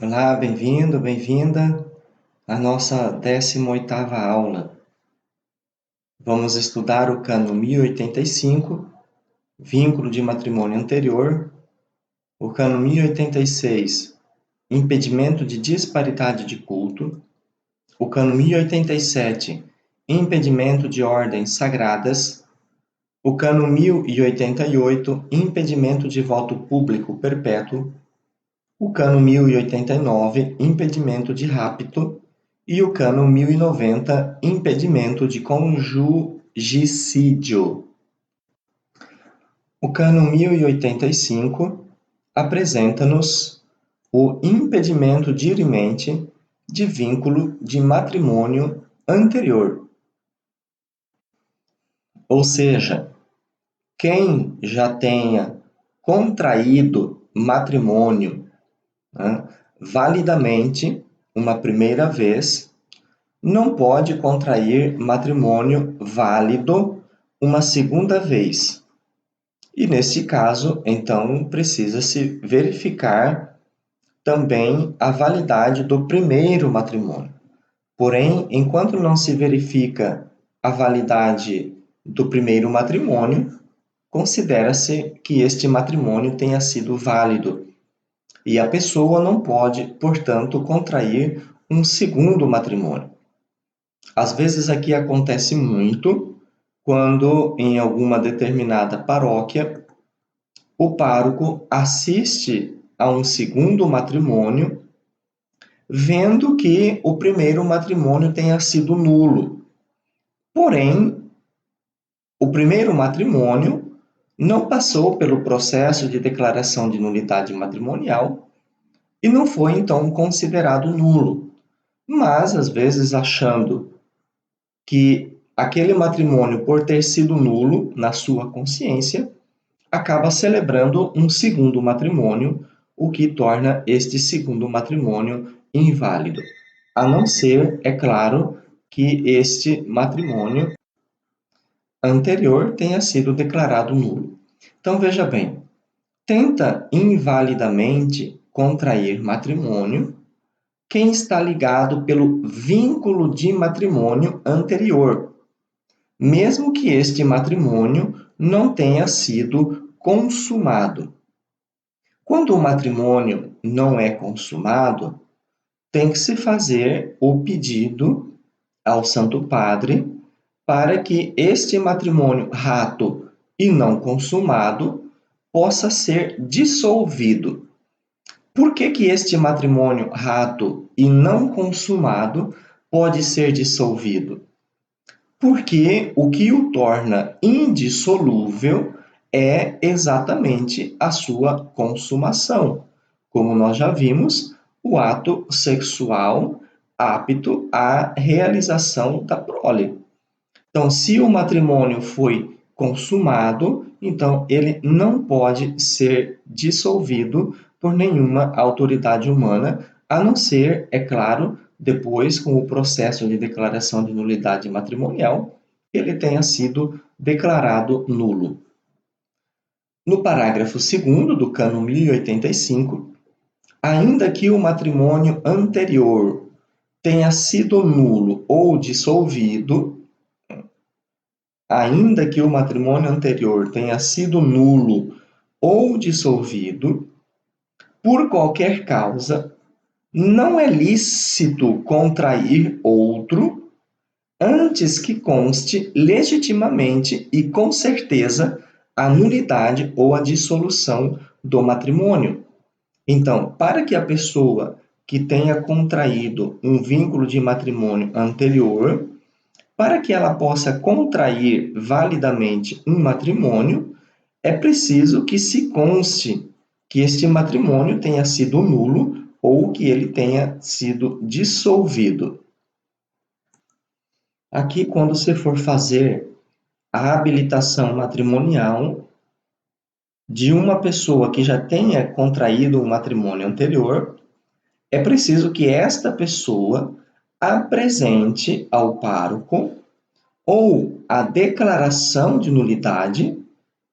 Olá, bem-vindo, bem-vinda à nossa 18ª aula. Vamos estudar o cano 1085, vínculo de matrimônio anterior, o cano 1086, impedimento de disparidade de culto, o cano 1087, impedimento de ordens sagradas, o cano 1088, impedimento de voto público perpétuo, o cano 1089, impedimento de rapto, e o cano 1090, impedimento de conjugicídio. O cano 1085 apresenta-nos o impedimento dirimente de vínculo de matrimônio anterior. Ou seja, quem já tenha contraído matrimônio, validamente uma primeira vez, não pode contrair matrimônio válido uma segunda vez. E nesse caso, então, precisa-se verificar também a validade do primeiro matrimônio. Porém, enquanto não se verifica a validade do primeiro matrimônio, considera-se que este matrimônio tenha sido válido. E a pessoa não pode, portanto, contrair um segundo matrimônio. Às vezes aqui acontece muito quando em alguma determinada paróquia o pároco assiste a um segundo matrimônio, vendo que o primeiro matrimônio tenha sido nulo. Porém, o primeiro matrimônio não passou pelo processo de declaração de nulidade matrimonial e não foi então considerado nulo. Mas, às vezes, achando que aquele matrimônio, por ter sido nulo na sua consciência, acaba celebrando um segundo matrimônio, o que torna este segundo matrimônio inválido. A não ser, é claro, que este matrimônio anterior tenha sido declarado nulo. Então, veja bem, tenta invalidamente contrair matrimônio quem está ligado pelo vínculo de matrimônio anterior, mesmo que este matrimônio não tenha sido consumado. Quando o matrimônio não é consumado, tem que se fazer o pedido ao Santo Padre para que este matrimônio rato e não consumado possa ser dissolvido. Por que este matrimônio rato e não consumado pode ser dissolvido? Porque o que o torna indissolúvel é exatamente a sua consumação. Como nós já vimos, o ato sexual apto à realização da prole. Então, se o matrimônio foi consumado, então ele não pode ser dissolvido por nenhuma autoridade humana, a não ser, é claro, depois com o processo de declaração de nulidade matrimonial, ele tenha sido declarado nulo. No parágrafo 2º do cano 1085, ainda que o matrimônio anterior tenha sido nulo ou dissolvido, ainda que o matrimônio anterior tenha sido nulo ou dissolvido, por qualquer causa, não é lícito contrair outro antes que conste legitimamente e com certeza a nulidade ou a dissolução do matrimônio. Então, para que a pessoa que tenha contraído um vínculo de matrimônio anterior, para que ela possa contrair validamente um matrimônio, é preciso que se conste que este matrimônio tenha sido nulo ou que ele tenha sido dissolvido. Aqui, quando você for fazer a habilitação matrimonial de uma pessoa que já tenha contraído um matrimônio anterior, é preciso que esta pessoa apresente ao pároco ou a declaração de nulidade,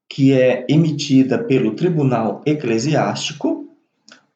que é emitida pelo tribunal eclesiástico,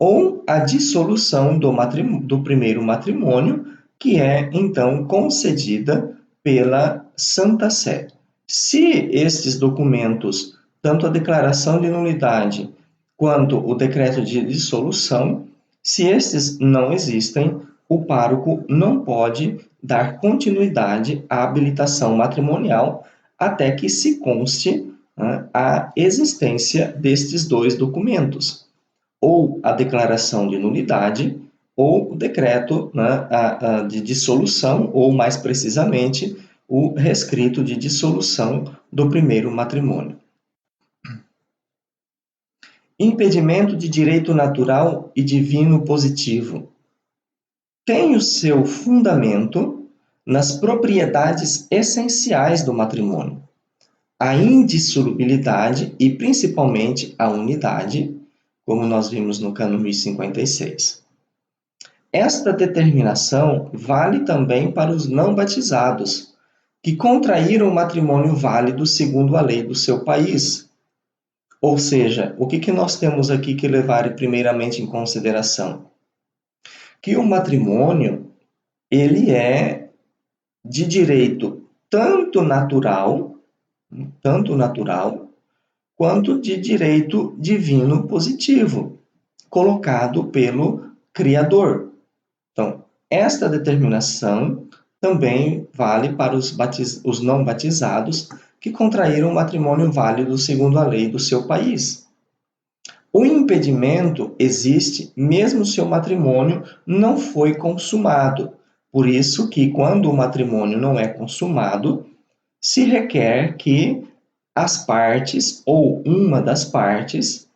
ou a dissolução do primeiro matrimônio, que é, então, concedida pela Santa Sé. Se estes documentos, tanto a declaração de nulidade quanto o decreto de dissolução, se estes não existem, o pároco não pode dar continuidade à habilitação matrimonial até que se conste, né, a existência destes dois documentos, ou a declaração de nulidade, ou o decreto, né, de dissolução, ou mais precisamente, o rescrito de dissolução do primeiro matrimônio. Impedimento de direito natural e divino positivo. Tem o seu fundamento nas propriedades essenciais do matrimônio, a indissolubilidade e principalmente a unidade, como nós vimos no Cânon 1056. Esta determinação vale também para os não batizados, que contraíram o matrimônio válido segundo a lei do seu país. Ou seja, o que nós temos aqui que levar primeiramente em consideração? Que o matrimônio, ele é de direito tanto natural, quanto de direito divino positivo, colocado pelo Criador. Então, esta determinação também vale para os não batizados que contraíram matrimônio válido segundo a lei do seu país. O impedimento existe mesmo se o matrimônio não foi consumado. Por isso que, quando o matrimônio não é consumado, se requer que as partes, ou uma das partes,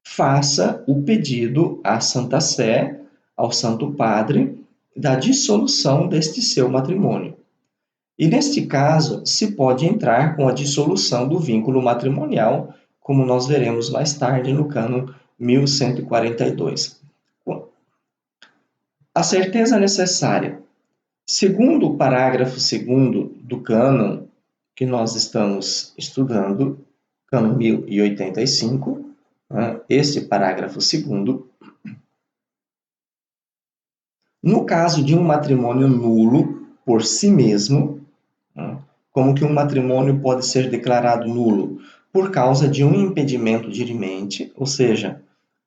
faça o pedido à Santa Sé, ao Santo Padre, da dissolução deste seu matrimônio. E neste caso, se pode entrar com a dissolução do vínculo matrimonial, como nós veremos mais tarde no Cânon 1142. A certeza necessária. Segundo o parágrafo 2º do Cânon que nós estamos estudando, Cânon 1085, este parágrafo 2º, no caso de um matrimônio nulo por si mesmo, como que um matrimônio pode ser declarado nulo? Por causa de um impedimento dirimente, ou seja,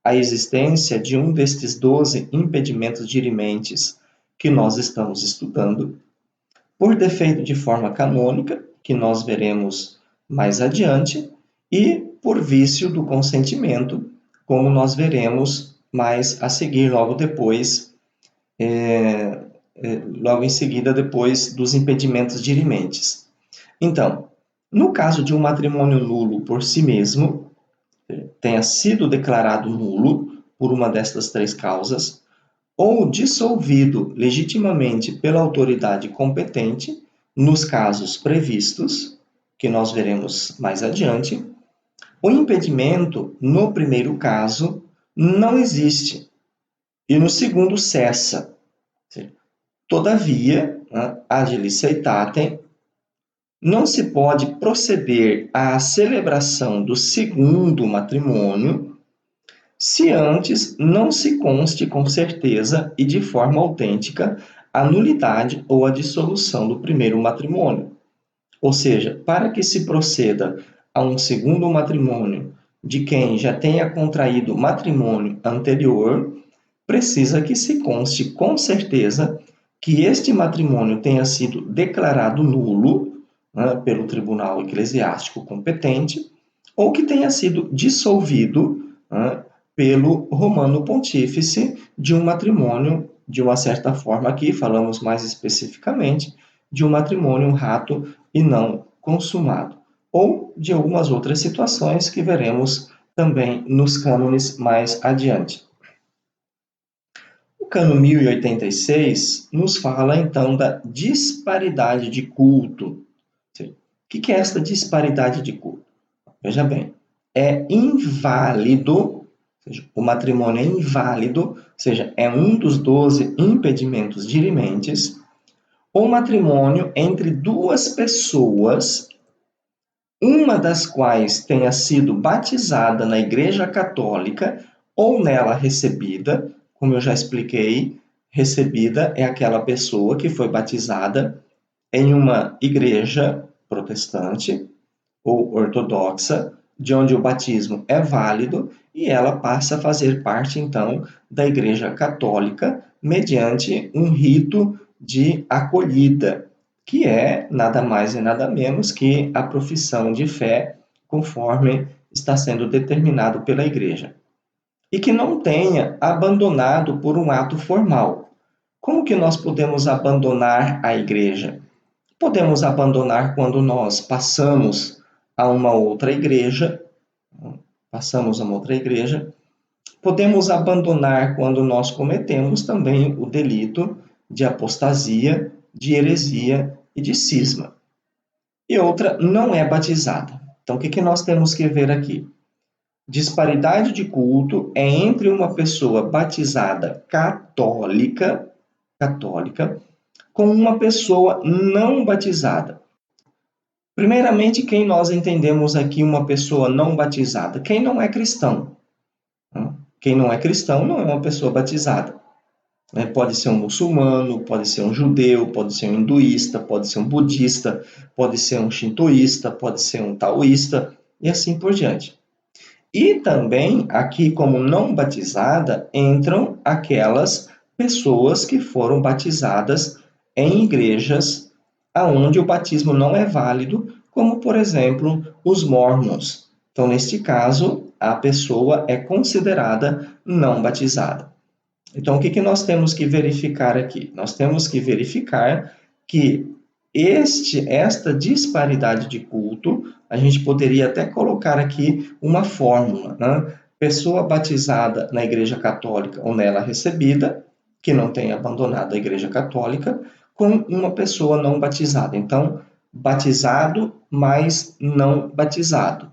a existência de um destes 12 impedimentos dirimentes que nós estamos estudando, por defeito de forma canônica, que nós veremos mais adiante, e por vício do consentimento, como nós veremos mais a seguir, logo depois, logo em seguida, depois dos impedimentos dirimentes. Então, no caso de um matrimônio nulo por si mesmo, tenha sido declarado nulo por uma destas três causas, ou dissolvido legitimamente pela autoridade competente, nos casos previstos, que nós veremos mais adiante, o impedimento, no primeiro caso, não existe, e no segundo cessa. Todavia, ad licitatem, não se pode proceder à celebração do segundo matrimônio se antes não se conste com certeza e de forma autêntica a nulidade ou a dissolução do primeiro matrimônio. Ou seja, para que se proceda a um segundo matrimônio de quem já tenha contraído matrimônio anterior, precisa que se conste com certeza que este matrimônio tenha sido declarado nulo, pelo tribunal eclesiástico competente, ou que tenha sido dissolvido, pelo Romano Pontífice de um matrimônio, de uma certa forma aqui, falamos mais especificamente, de um matrimônio rato e não consumado, ou de algumas outras situações que veremos também nos cânones mais adiante. O Cânon 1086 nos fala, então, da disparidade de culto. O que é esta disparidade de culto? Veja bem, é inválido, ou seja, o matrimônio é inválido, ou seja, é um dos 12 impedimentos dirimentes, o matrimônio entre duas pessoas, uma das quais tenha sido batizada na Igreja Católica ou nela recebida, como eu já expliquei, recebida é aquela pessoa que foi batizada em uma igreja protestante ou ortodoxa, de onde o batismo é válido, e ela passa a fazer parte, então, da Igreja Católica, mediante um rito de acolhida, que é nada mais e nada menos que a profissão de fé, conforme está sendo determinado pela Igreja. E que não tenha abandonado por um ato formal. Como que nós podemos abandonar a Igreja? Podemos abandonar quando nós passamos a uma outra igreja. Podemos abandonar quando nós cometemos também o delito de apostasia, de heresia e de cisma. E outra, não é batizada. Então, o que nós temos que ver aqui? Disparidade de culto é entre uma pessoa batizada católica, com uma pessoa não batizada. Primeiramente, quem nós entendemos aqui uma pessoa não batizada? Quem não é cristão. Quem não é cristão não é uma pessoa batizada. Pode ser um muçulmano, pode ser um judeu, pode ser um hinduísta, pode ser um budista, pode ser um shintoísta, pode ser um taoísta, e assim por diante. E também, aqui como não batizada, entram aquelas pessoas que foram batizadas em igrejas onde o batismo não é válido, como, por exemplo, os mórmons. Então, neste caso, a pessoa é considerada não batizada. Então, o que nós temos que verificar aqui? Nós temos que verificar que esta disparidade de culto, a gente poderia até colocar aqui uma fórmula, né? Pessoa batizada na Igreja Católica ou nela recebida, que não tenha abandonado a Igreja Católica, com uma pessoa não batizada. Então, batizado, mas não batizado.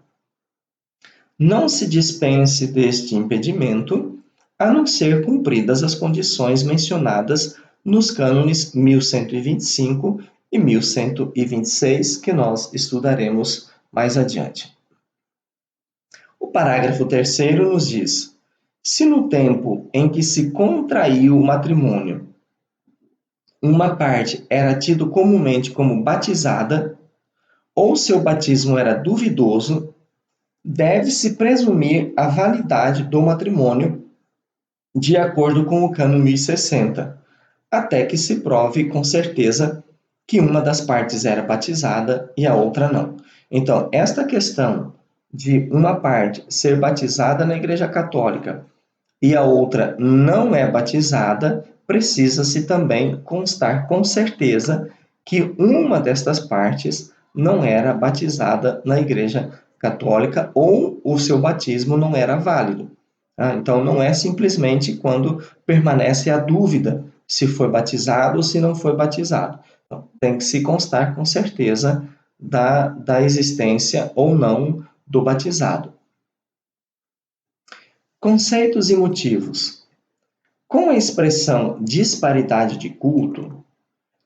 Não se dispense deste impedimento, a não ser cumpridas as condições mencionadas nos cânones 1125 e 1126, que nós estudaremos mais adiante. O parágrafo 3º nos diz: se no tempo em que se contraiu o matrimônio, uma parte era tido comumente como batizada, ou seu batismo era duvidoso, deve-se presumir a validade do matrimônio de acordo com o cano 1060, até que se prove com certeza que uma das partes era batizada e a outra não. Então, esta questão de uma parte ser batizada na Igreja Católica e a outra não é batizada, precisa-se também constar com certeza que uma destas partes não era batizada na Igreja Católica ou o seu batismo não era válido. Então, não é simplesmente quando permanece a dúvida se foi batizado ou se não foi batizado. Então, tem que se constar com certeza da existência ou não do batizado. Conceitos e motivos. Com a expressão disparidade de culto,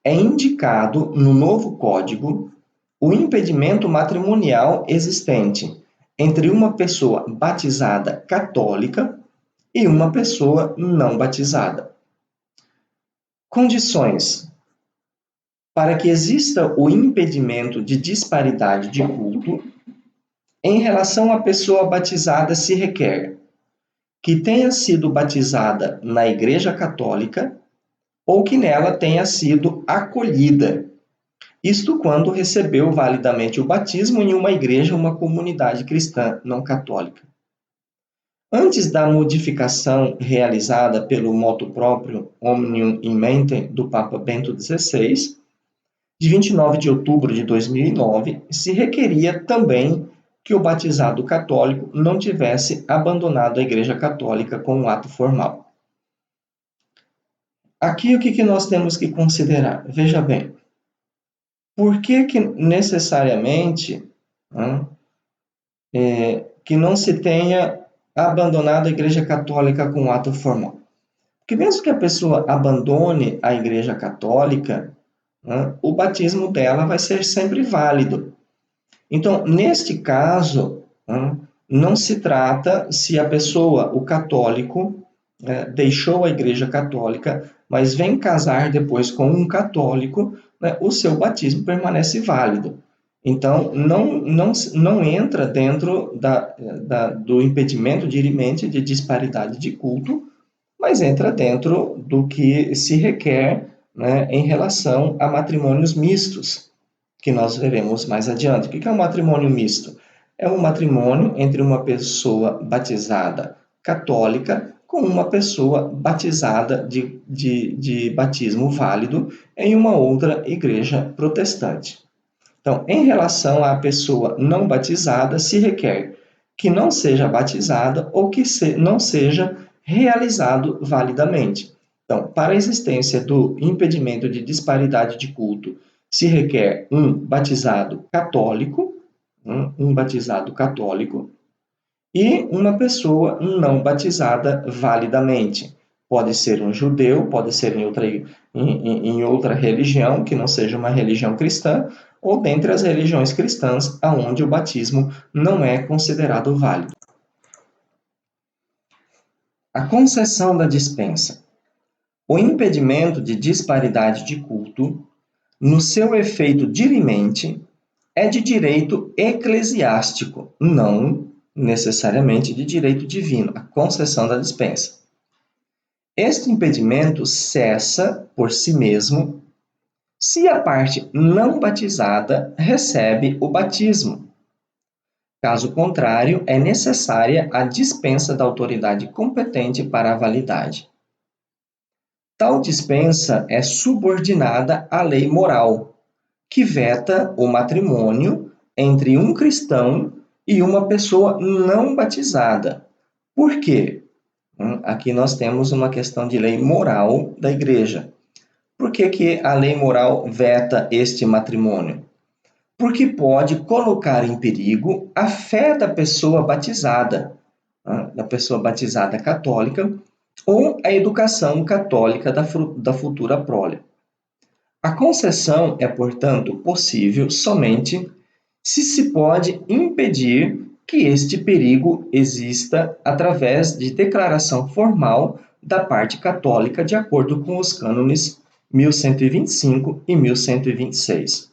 é indicado no novo Código o impedimento matrimonial existente entre uma pessoa batizada católica e uma pessoa não batizada. Condições para que exista o impedimento de disparidade de culto, em relação à pessoa batizada se requer que tenha sido batizada na Igreja Católica ou que nela tenha sido acolhida. Isto quando recebeu validamente o batismo em uma igreja ou uma comunidade cristã não católica. Antes da modificação realizada pelo motu proprio Omnium in Mente do Papa Bento XVI, de 29 de outubro de 2009, se requeria também que o batizado católico não tivesse abandonado a Igreja Católica com um ato formal. Aqui o que nós temos que considerar? Veja bem, por que necessariamente que não se tenha abandonado a Igreja Católica com um ato formal? Porque mesmo que a pessoa abandone a Igreja Católica, o batismo dela vai ser sempre válido. Então, neste caso, não se trata se a pessoa, o católico, deixou a Igreja Católica, mas vem casar depois com um católico, né, o seu batismo permanece válido. Então, não entra dentro do impedimento dirimente de disparidade de culto, mas entra dentro do que se requer, né, em relação a matrimônios mistos, que nós veremos mais adiante. O que é um matrimônio misto? É um matrimônio entre uma pessoa batizada católica com uma pessoa batizada de batismo válido em uma outra igreja protestante. Então, em relação à pessoa não batizada, se requer que não seja batizada ou que não seja realizado validamente. Então, para a existência do impedimento de disparidade de culto, se requer um batizado católico, e uma pessoa não batizada validamente. Pode ser um judeu, pode ser em outra religião, que não seja uma religião cristã, ou dentre as religiões cristãs, aonde o batismo não é considerado válido. A concessão da dispensa. O impedimento de disparidade de culto, no seu efeito dirimente, é de direito eclesiástico, não necessariamente de direito divino, a concessão da dispensa. Este impedimento cessa por si mesmo se a parte não batizada recebe o batismo. Caso contrário, é necessária a dispensa da autoridade competente para a validade. Tal dispensa é subordinada à lei moral, que veta o matrimônio entre um cristão e uma pessoa não batizada. Por quê? Aqui nós temos uma questão de lei moral da igreja. Por que a lei moral veta este matrimônio? Porque pode colocar em perigo a fé da pessoa batizada católica, ou a educação católica da futura prole. A concessão é, portanto, possível somente se pode impedir que este perigo exista através de declaração formal da parte católica, de acordo com os cânones 1125 e 1126.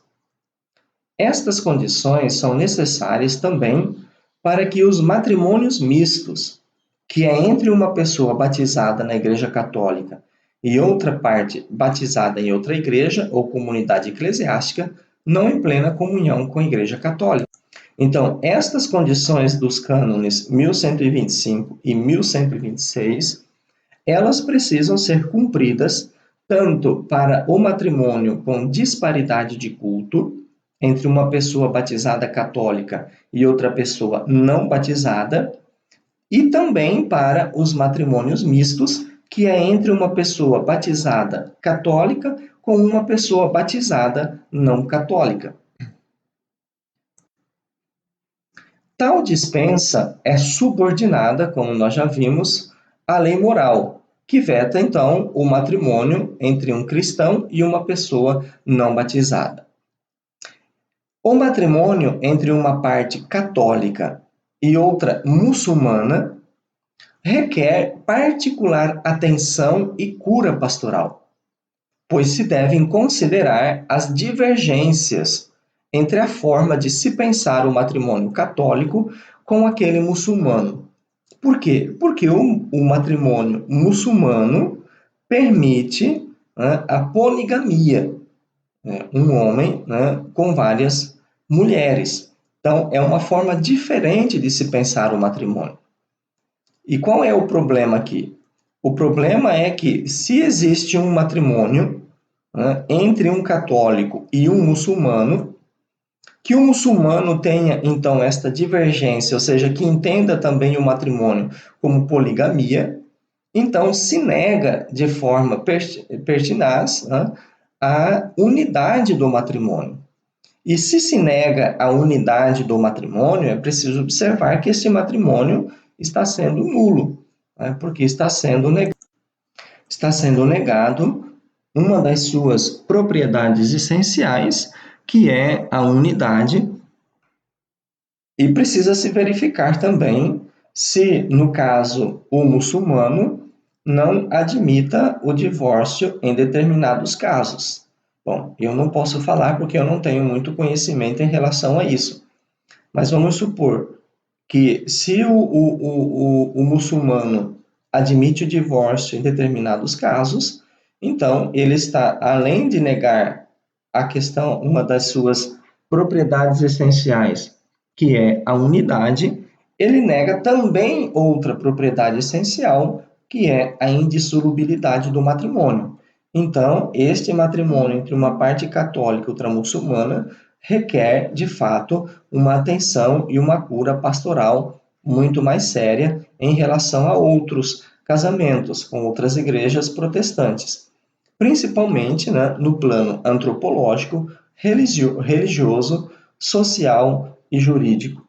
Estas condições são necessárias também para que os matrimônios mistos, que é entre uma pessoa batizada na Igreja Católica e outra parte batizada em outra igreja ou comunidade eclesiástica, não em plena comunhão com a Igreja Católica. Então, estas condições dos cânones 1125 e 1126, elas precisam ser cumpridas tanto para o matrimônio com disparidade de culto, entre uma pessoa batizada católica e outra pessoa não batizada, e também para os matrimônios mistos, que é entre uma pessoa batizada católica com uma pessoa batizada não católica. Tal dispensa é subordinada, como nós já vimos, à lei moral, que veta, então, o matrimônio entre um cristão e uma pessoa não batizada. O matrimônio entre uma parte católica e outra muçulmana requer particular atenção e cura pastoral, pois se devem considerar as divergências entre a forma de se pensar o matrimônio católico com aquele muçulmano. Por quê? Porque o matrimônio muçulmano permite, né, a poligamia, né, um homem, né, com várias mulheres. Então, é uma forma diferente de se pensar o matrimônio. E qual é o problema aqui? O problema é que, se existe um matrimônio, né, entre um católico e um muçulmano, que o muçulmano tenha, então, esta divergência, ou seja, que entenda também o matrimônio como poligamia, então se nega de forma pertinaz, né, a unidade do matrimônio. E se nega a unidade do matrimônio, é preciso observar que esse matrimônio está sendo nulo, né, porque está sendo negado uma das suas propriedades essenciais, que é a unidade E precisa se verificar também se, no caso, o muçulmano não admita o divórcio em determinados casos. Bom, eu não posso falar porque eu não tenho muito conhecimento em relação a isso, mas vamos supor que se o muçulmano admite o divórcio em determinados casos, então ele está, além de negar a questão, uma das suas propriedades essenciais, que é a unidade, ele nega também outra propriedade essencial, que é a indissolubilidade do matrimônio. Então, este matrimônio entre uma parte católica e outra muçulmana requer, de fato, uma atenção e uma cura pastoral muito mais séria em relação a outros casamentos com outras igrejas protestantes, principalmente, né, no plano antropológico, religioso, social e jurídico.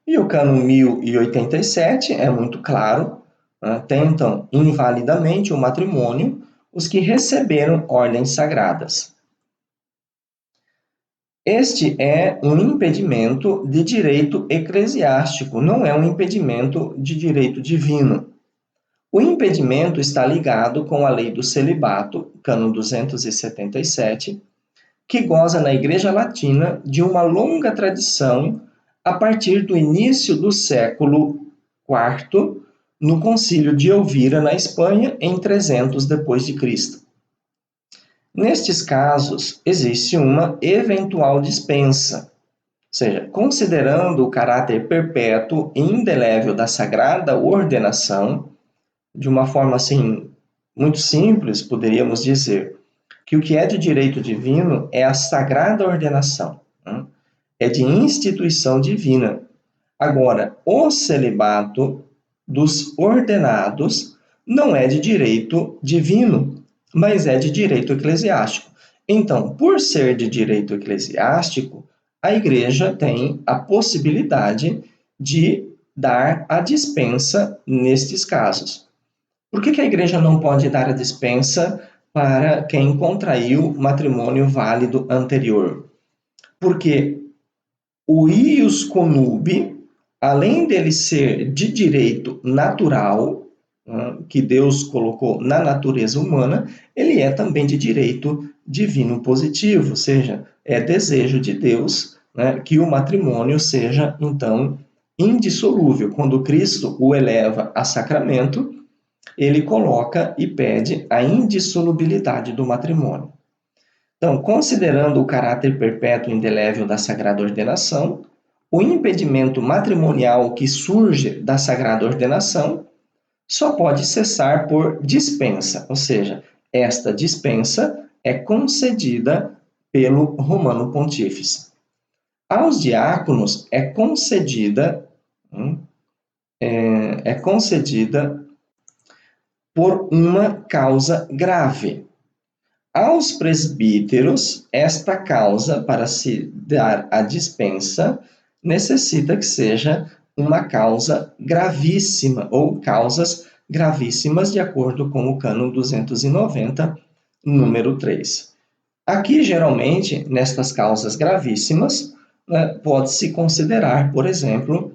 E o Cânon 1087 é muito claro, né, tentam invalidamente o matrimônio os que receberam ordens sagradas. Este é um impedimento de direito eclesiástico, não é um impedimento de direito divino. O impedimento está ligado com a lei do celibato, Cânon 277, que goza na Igreja Latina de uma longa tradição a partir do início do século IV, no Concílio de Elvira, na Espanha, em 300 depois de Cristo. Nestes casos, existe uma eventual dispensa, ou seja, considerando o caráter perpétuo e indelével da sagrada ordenação, de uma forma assim muito simples, poderíamos dizer que o que é de direito divino é a sagrada ordenação, né? É de instituição divina. Agora, o celibato dos ordenados não é de direito divino, mas é de direito eclesiástico. Então, por ser de direito eclesiástico, a igreja tem a possibilidade de dar a dispensa nestes casos. Por que a igreja não pode dar a dispensa para quem contraiu matrimônio válido anterior? Porque o ius connubii, além dele ser de direito natural, né, que Deus colocou na natureza humana, ele é também de direito divino positivo, ou seja, é desejo de Deus, né, que o matrimônio seja, então, indissolúvel. Quando Cristo o eleva a sacramento, ele coloca e pede a indissolubilidade do matrimônio. Então, considerando o caráter perpétuo e indelével da sagrada ordenação, o impedimento matrimonial que surge da sagrada ordenação só pode cessar por dispensa, ou seja, esta dispensa é concedida pelo Romano Pontífice. Aos diáconos é concedida por uma causa grave. Aos presbíteros, esta causa, para se dar a dispensa, necessita que seja uma causa gravíssima, ou causas gravíssimas, de acordo com o Cânon 290, número 3. Aqui, geralmente, nestas causas gravíssimas, né, pode-se considerar, por exemplo,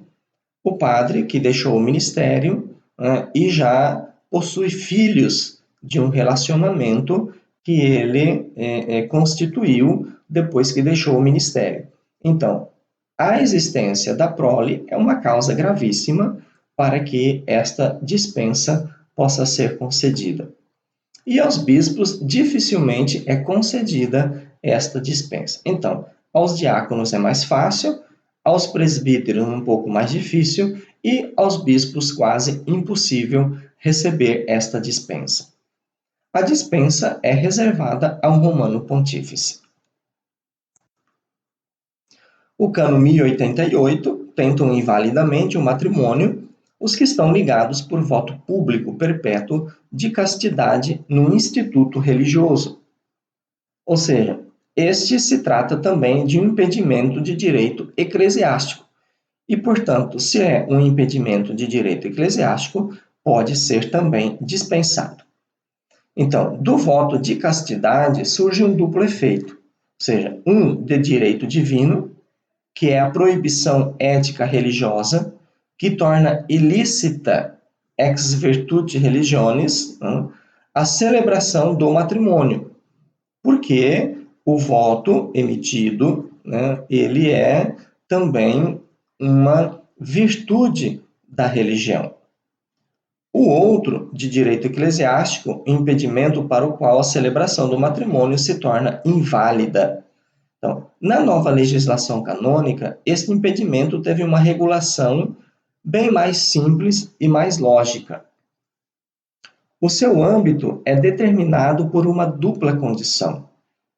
o padre que deixou o ministério, né, e já possui filhos de um relacionamento que ele constituiu depois que deixou o ministério. Então, a existência da prole é uma causa gravíssima para que esta dispensa possa ser concedida. E aos bispos dificilmente é concedida esta dispensa. Então, aos diáconos é mais fácil, aos presbíteros um pouco mais difícil e aos bispos quase impossível receber esta dispensa. A dispensa é reservada ao Romano Pontífice. O Cânon 1088 tentam invalidamente o matrimônio os que estão ligados por voto público perpétuo de castidade no instituto religioso. Ou seja, este se trata também de um impedimento de direito eclesiástico e, portanto, se é um impedimento de direito eclesiástico, pode ser também dispensado. Então, do voto de castidade surge um duplo efeito. seja, um de direito divino, que é a proibição ética religiosa, que torna ilícita ex virtute religionis, né, a celebração do matrimônio, porque o voto emitido, né, ele é também uma virtude da religião. O outro, de direito eclesiástico, impedimento para o qual a celebração do matrimônio se torna inválida. Então, na nova legislação canônica, este impedimento teve uma regulação bem mais simples e mais lógica. O seu âmbito é determinado por uma dupla condição,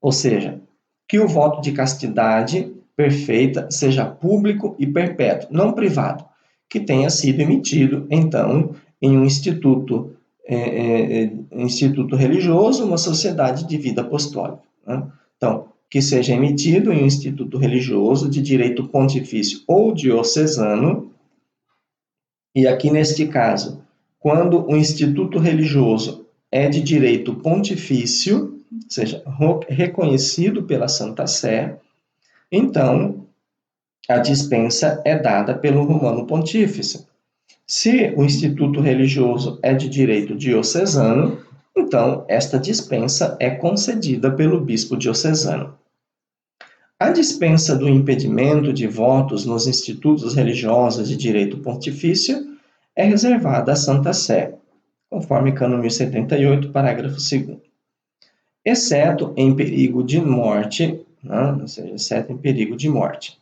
ou seja, que o voto de castidade perfeita seja público e perpétuo, não privado, que tenha sido emitido, então, em um instituto religioso, uma sociedade de vida apostólica. Né? Então, que seja emitido em um instituto religioso de direito pontifício ou diocesano, e aqui neste caso, quando o instituto religioso é de direito pontifício, ou seja, reconhecido pela Santa Sé, então a dispensa é dada pelo Romano Pontífice. Se o instituto religioso é de direito diocesano, então esta dispensa é concedida pelo bispo diocesano. A dispensa do impedimento de votos nos institutos religiosos de direito pontifício é reservada à Santa Sé, conforme Cânon 1078, parágrafo 2º, exceto em perigo de morte, né? Ou seja, exceto em perigo de morte.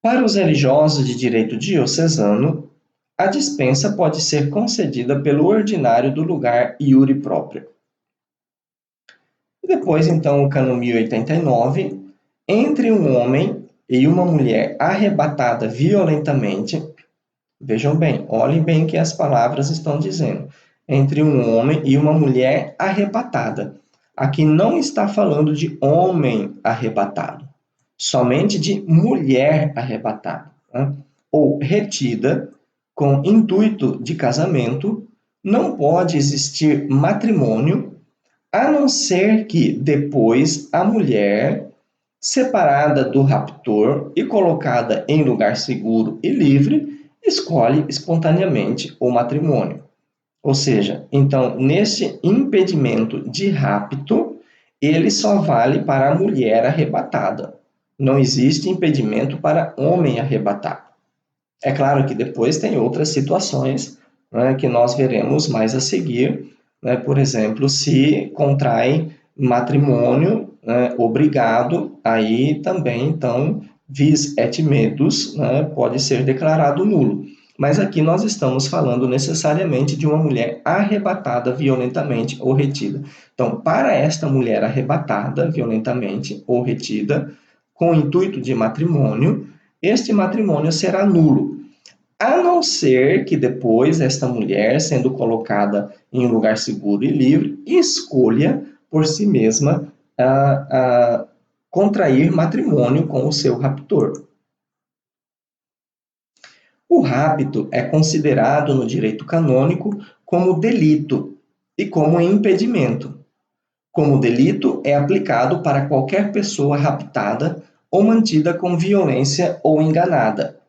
Para os religiosos de direito diocesano, a dispensa pode ser concedida pelo ordinário do lugar iure próprio. E depois, então, o Cânon 1089, entre um homem e uma mulher arrebatada violentamente, vejam bem, olhem bem o que as palavras estão dizendo, entre um homem e uma mulher arrebatada. Aqui não está falando de homem arrebatado, somente de mulher arrebatada, né? Ou retida com intuito de casamento, não pode existir matrimônio, a não ser que depois a mulher, separada do raptor e colocada em lugar seguro e livre, escolhe espontaneamente o matrimônio. Ou seja, então, nesse impedimento de rapto, ele só vale para a mulher arrebatada. Não existe impedimento para homem arrebatado. É claro que depois tem outras situações, né, que nós veremos mais a seguir, né, por exemplo, se contrai matrimônio, né, obrigado, aí também, então, vis et medus, né, pode ser declarado nulo. Mas aqui nós estamos falando necessariamente de uma mulher arrebatada violentamente ou retida. Então, para esta mulher arrebatada violentamente ou retida, com o intuito de matrimônio, este matrimônio será nulo, a não ser que depois esta mulher, sendo colocada em um lugar seguro e livre, escolha por si mesma contrair matrimônio com o seu raptor. O rapto é considerado no direito canônico como delito e como impedimento. Como delito, é aplicado para qualquer pessoa raptada ou mantida com violência ou enganada.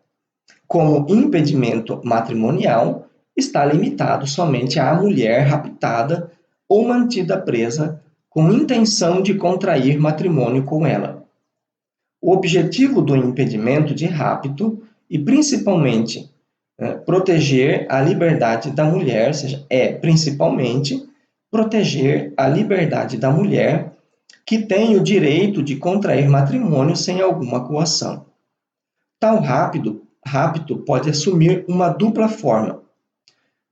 Como impedimento matrimonial, está limitado somente à mulher raptada ou mantida presa com intenção de contrair matrimônio com ela. O objetivo do impedimento de rapto, e principalmente proteger a liberdade da mulher, ou seja, é principalmente proteger a liberdade da mulher que tem o direito de contrair matrimônio sem alguma coação. Tal rapto pode assumir uma dupla forma,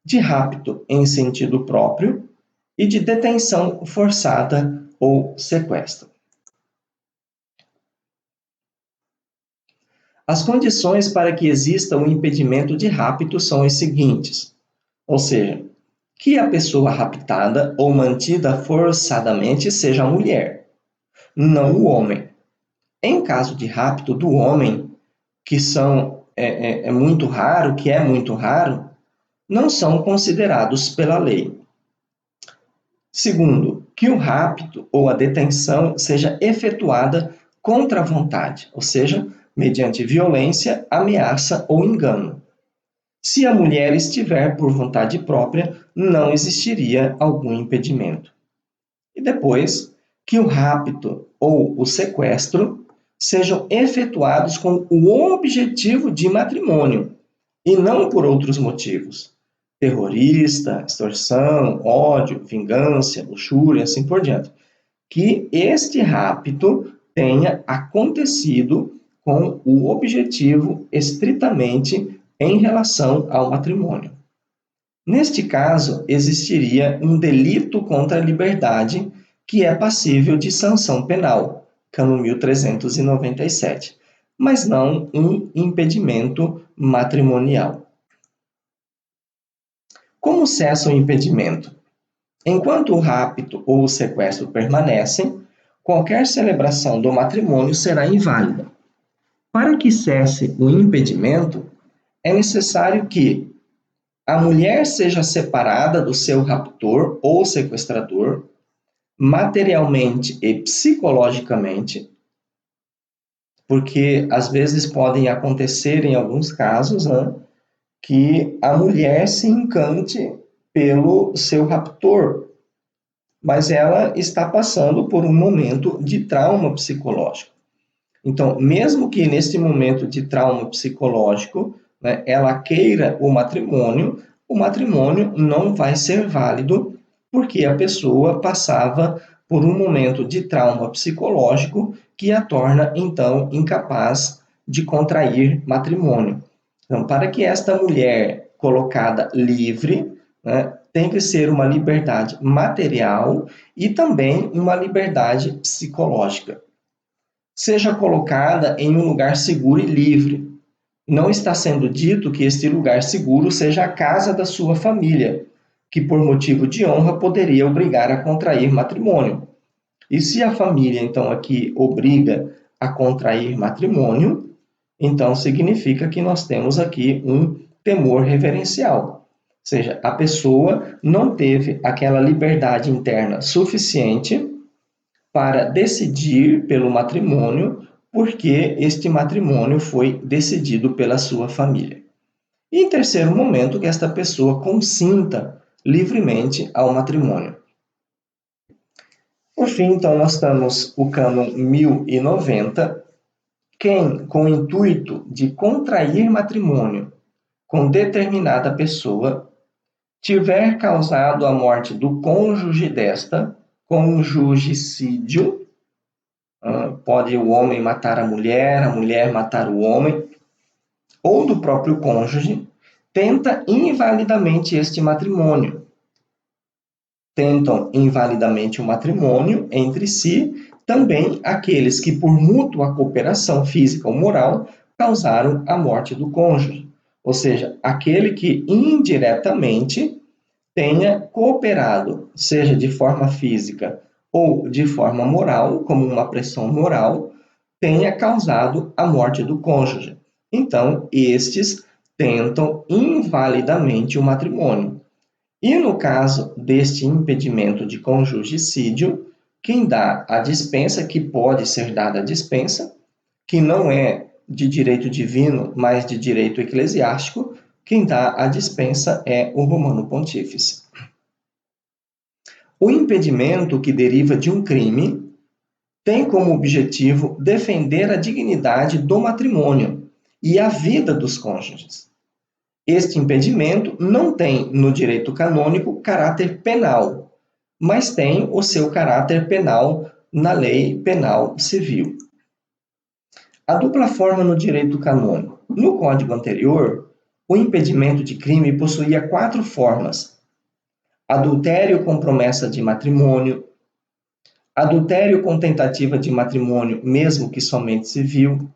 de rapto em sentido próprio e de detenção forçada ou sequestro. As condições para que exista o impedimento de rapto são as seguintes, ou seja, que a pessoa raptada ou mantida forçadamente seja a mulher, não o homem. Em caso de rapto do homem, que é muito raro, não são considerados pela lei. Segundo, que o rapto ou a detenção seja efetuada contra a vontade, ou seja, mediante violência, ameaça ou engano. Se a mulher estiver por vontade própria, não existiria algum impedimento. E depois, que o rapto ou o sequestro sejam efetuados com o objetivo de matrimônio e não por outros motivos. Terrorista, extorsão, ódio, vingança, luxúria, assim por diante. Que este rapto tenha acontecido com o objetivo estritamente em relação ao matrimônio. Neste caso, existiria um delito contra a liberdade que é passível de sanção penal, cano 1397, mas não um impedimento matrimonial. Como cessa o impedimento? Enquanto o rapto ou o sequestro permanecem, qualquer celebração do matrimônio será inválida. Para que cesse o impedimento, é necessário que a mulher seja separada do seu raptor ou sequestrador, materialmente e psicologicamente, porque às vezes podem acontecer em alguns casos, né, que a mulher se encante pelo seu raptor, mas ela está passando por um momento de trauma psicológico. Então, mesmo que nesse momento de trauma psicológico, né, ela queira o matrimônio não vai ser válido porque a pessoa passava por um momento de trauma psicológico que a torna, então, incapaz de contrair matrimônio. Então, para que esta mulher colocada livre, né, tem que ser uma liberdade material e também uma liberdade psicológica. Seja colocada em um lugar seguro e livre. Não está sendo dito que este lugar seguro seja a casa da sua família, que por motivo de honra poderia obrigar a contrair matrimônio. E se a família, então, aqui obriga a contrair matrimônio, então significa que nós temos aqui um temor reverencial. Ou seja, a pessoa não teve aquela liberdade interna suficiente para decidir pelo matrimônio, porque este matrimônio foi decidido pela sua família. E em terceiro momento, que esta pessoa consinta livremente ao matrimônio. Por fim, então, nós temos o cânon 1090. Quem, com o intuito de contrair matrimônio com determinada pessoa, tiver causado a morte do cônjuge desta, conjugicídio, pode o homem matar a mulher matar o homem, ou do próprio cônjuge, tenta invalidamente este matrimônio. Tentam invalidamente o matrimônio entre si também aqueles que, por mútua cooperação física ou moral, causaram a morte do cônjuge. Ou seja, aquele que indiretamente tenha cooperado, seja de forma física ou de forma moral, como uma pressão moral, tenha causado a morte do cônjuge. Então, estes tentam invalidamente o matrimônio. E no caso deste impedimento de conjugicídio, quem dá a dispensa, que pode ser dada a dispensa, que não é de direito divino, mas de direito eclesiástico, quem dá a dispensa é o Romano Pontífice. O impedimento que deriva de um crime tem como objetivo defender a dignidade do matrimônio e a vida dos cônjuges. Este impedimento não tem, no direito canônico, caráter penal, mas tem o seu caráter penal na lei penal civil. A dupla forma no direito canônico. No Código anterior, o impedimento de crime possuía 4 formas: adultério com promessa de matrimônio, adultério com tentativa de matrimônio, mesmo que somente civil,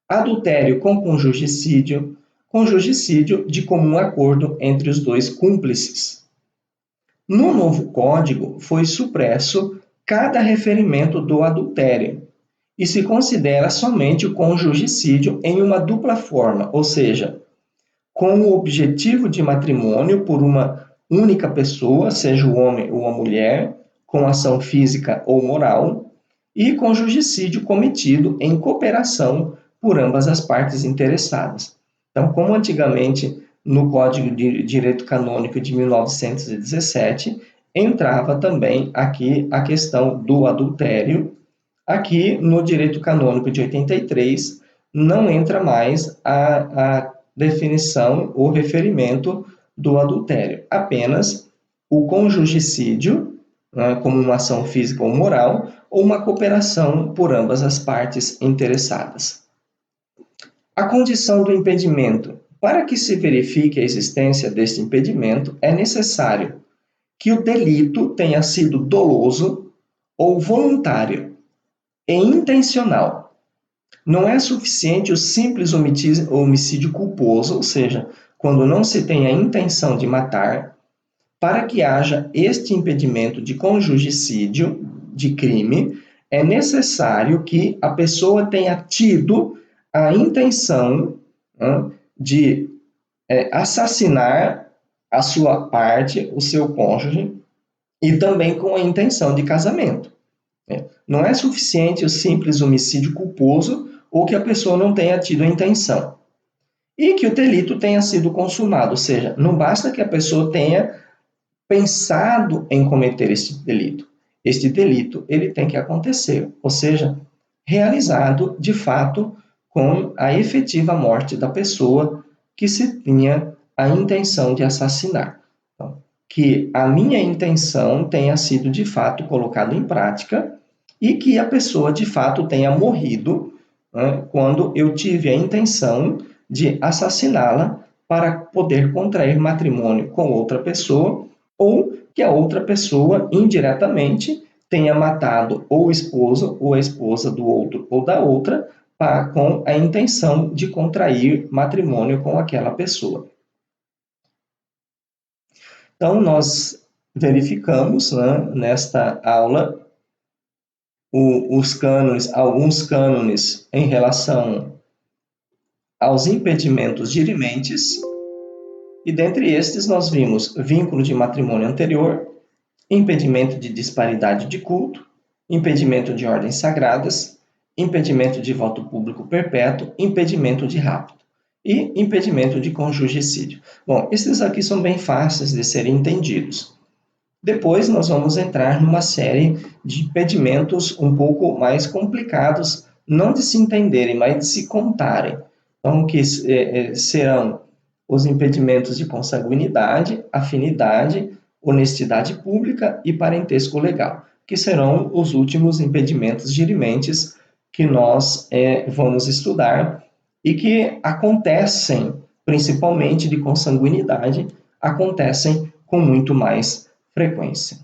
adultério com conjugicídio, conjugicídio de comum acordo entre os dois cúmplices. No novo Código, foi supresso cada referimento do adultério e se considera somente o conjugicídio em uma dupla forma, ou seja, com o objetivo de matrimônio por uma única pessoa, seja o homem ou a mulher, com ação física ou moral, e conjugicídio cometido em cooperação por ambas as partes interessadas. Então, como antigamente no Código de Direito Canônico de 1917, entrava também aqui a questão do adultério. Aqui no Direito Canônico de 83, não entra mais a definição ou referimento do adultério, apenas o conjugicídio, né, como uma ação física ou moral, ou uma cooperação por ambas as partes interessadas. A condição do impedimento. Para que se verifique a existência deste impedimento, é necessário que o delito tenha sido doloso ou voluntário e intencional. Não é suficiente o simples homicídio culposo, ou seja, quando não se tem a intenção de matar, para que haja este impedimento de conjugicídio, de crime, é necessário que a pessoa tenha tido a intenção de assassinar a sua parte, o seu cônjuge, e também com a intenção de casamento. Não é suficiente o simples homicídio culposo ou que a pessoa não tenha tido a intenção. E que o delito tenha sido consumado, ou seja, não basta que a pessoa tenha pensado em cometer este delito. Este delito ele tem que acontecer, ou seja, realizado de fato com a efetiva morte da pessoa que se tinha a intenção de assassinar. Então, que a minha intenção tenha sido de fato colocada em prática e que a pessoa de fato tenha morrido, né, quando eu tive a intenção de assassiná-la para poder contrair matrimônio com outra pessoa, ou que a outra pessoa indiretamente tenha matado ou o esposo ou a esposa do outro ou da outra com a intenção de contrair matrimônio com aquela pessoa. Então, nós verificamos, né, nesta aula os cânones, alguns cânones em relação aos impedimentos dirimentes, e dentre estes nós vimos vínculo de matrimônio anterior, impedimento de disparidade de culto, impedimento de ordens sagradas, impedimento de voto público perpétuo, impedimento de rapto e impedimento de conjugicídio. Bom, esses aqui são bem fáceis de serem entendidos. Depois nós vamos entrar numa série de impedimentos um pouco mais complicados, não de se entenderem, mas de se contarem. Então, que serão os impedimentos de consanguinidade, afinidade, honestidade pública e parentesco legal, que serão os últimos impedimentos dirimentes que nós vamos estudar e que acontecem, principalmente de consanguinidade, acontecem com muito mais frequência.